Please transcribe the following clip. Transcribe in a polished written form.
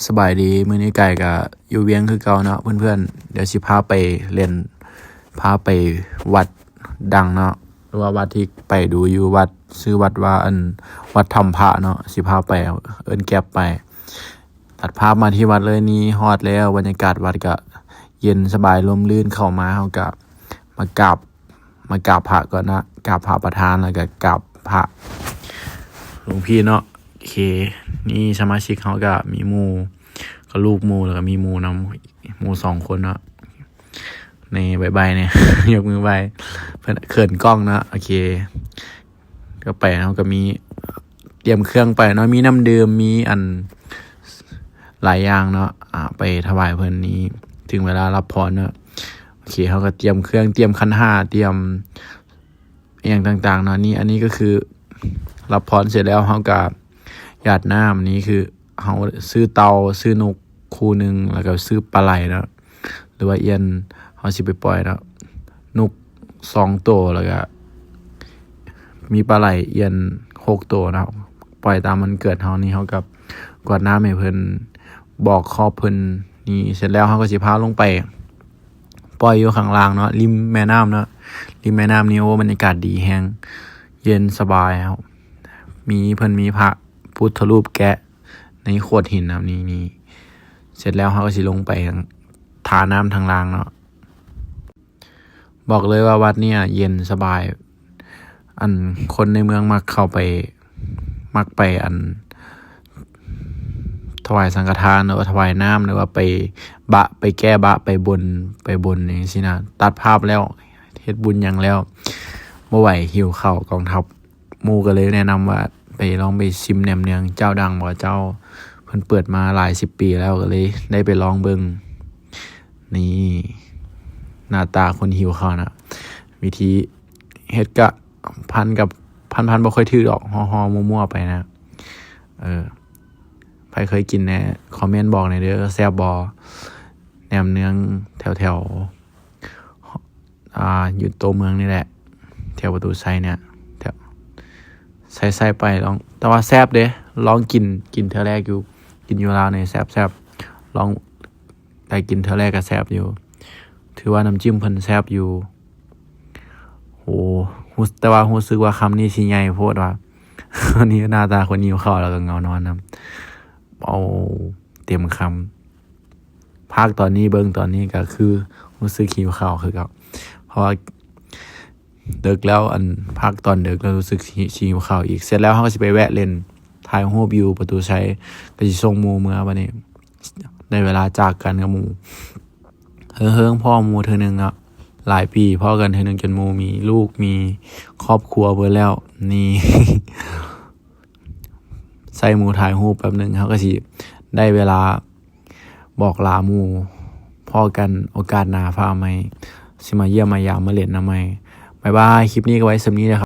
สบายดีมื้อนี้ไก่ก็อยู่เวียงคือเก่าเนาะเพื่อนๆเดี๋ยวสิพาไปเล่นพาไปวัดดังเนาะหรือว่าวัดที่ไปดูอยู่วัดชื่อวัดว่าวัดถ้ำพระเนาะสิพาไปเอิ้นแก๊ปไปตัดภาพมาที่วัดเลยนี่ฮอดแล้วบรรยากาศวัดก็เย็นสบายร่มรื่นเข้ามาเฮาก็มากราบพระก่อนนะกราบพระประธานแล้วก็กราบพระหลวงพี่เนาะโอเคนี่สมาชิกเขาก็มีหมู่ก็ลูกหมู่แล้วก็มีหมู่นำหมู่2 คนเนาะในใบเนี่ย ยกมือไหว้เพิ่นเขินกล้องนะโอเคก็ไปเนาะก็มีเตรียมเครื่องไปเนาะมีน้ำดื่มมีหลายอย่างเนาะไปถวายเพิ่นนี้ถึงเวลารับพรเนาะโอเคเขาก็เตรียมเครื่องเตรียมขันห้าเตรียมอย่างต่างๆเนาะนี่อันนี้ก็คือรับพรเสร็จแล้วเขาก็หยาดน้ำนี้คือเขาซื้อเตาซื้อนกคู่หนึ่งแล้วก็ซื้อปลาไหลเนาะหรือว่าเอียนเขาสิไปปล่อยเนาะนก2 ตัวแล้วก็มีปลาไหลเอียน6 ตัวนะครับปล่อยตามมันเกิดเขานี่เขากับกวาดน้ำให้เพิ่นบอกครอบเพิ่นนี่เสร็จแล้วเขาก็สิพาลงไปปล่อยอยู่ข้างล่างเนาะริมแม่น้ำเนาะริมแม่น้ำนี่โอ้บรรยากาศดีแฮงเย็นสบายครับมีเพิ่นมีพระพุทธรูปแกะในโขดหินนะครับนี่เสร็จแล้วเขาก็สิลงไปทาน้ำทางล่างเนาะบอกเลยว่าวัดเนี่ยเย็นสบายคนในเมืองมักเข้าไปถวายสังฆทานหรือว่าถวายน้ำหรือว่าไปแก้บะไปบนอย่างนี้สินะตัดภาพแล้วเฮ็ดบุญอย่างแล้วบ่ไหวหิวข้าวกองทัพหมู่ก็เลยแนะนำว่าไปลองไปชิมแหนมเนืองเจ้าดังบ่เจ้าเพิ่นเปิดมาหลาย10 ปีแล้วก็เลยได้ไปลองเบิ่งนี่หน้าตาคนหิวข้าวนะวิธีเฮ็ดก็พันบ่ค่อยถือดอกห่อๆมั่วๆไปนะใครเคยกินแน่คอมเมนต์บอกหน่อยเด้อแซ่บบ่แหนมเนืองแถวอยู่ตัวเมืองนี่แหละแถวประตูไซเนี่ยแถวไซไปลองแต่ว่าแซ่บเด้ลองกินเทื่อแรกอยู่กินอยู่ลาวนี่แซ่บลองได้กินเทื่อแรกก็แซ่บอยู่ถือว่าน้ำจิ้มเพิ่นแซ่บอยู่โหแต่ว่ารู้สึกว่าคำนี้สิใหญ่โพดว่ะ อันนี้หน้าตาคนหิวข้าวแล้วก็เงานอนนะเอาเต็มคำภาคตอนนี้เบิ่งตอนนี้ก็คือรู้สึกหิวข้าวคือกับเพราะว่าดึกแล้วภาคตอนดึกแล้วรู้สึกหิวข้าวอีกเสร็จแล้วเขาก็สิไปแวะเล่นถ่ายรูปอยู่ประตูชัยก็สิส่งหมู่เมื่อบัดนี้ได้เวลาจากกันกับหมู่เฮิงพ่อหมู่เทื่อนึงอ่ะหลายปีพ่อกันเทื่อนึงจนหมู่มีลูกมีครอบครัวเบิดแล้วนี่ ใส่หมู่ถ่ายรูปแป๊บนึงเขาก็สิได้เวลาบอกลาหมู่พ่อกันโอกาสหน้าฟ้าใหม่สิมาเยี่ยมมายามมาเล่นนำใหม่บ๊ายบายคลิปนี้ก็ไว้ส่ำนี้นะครับ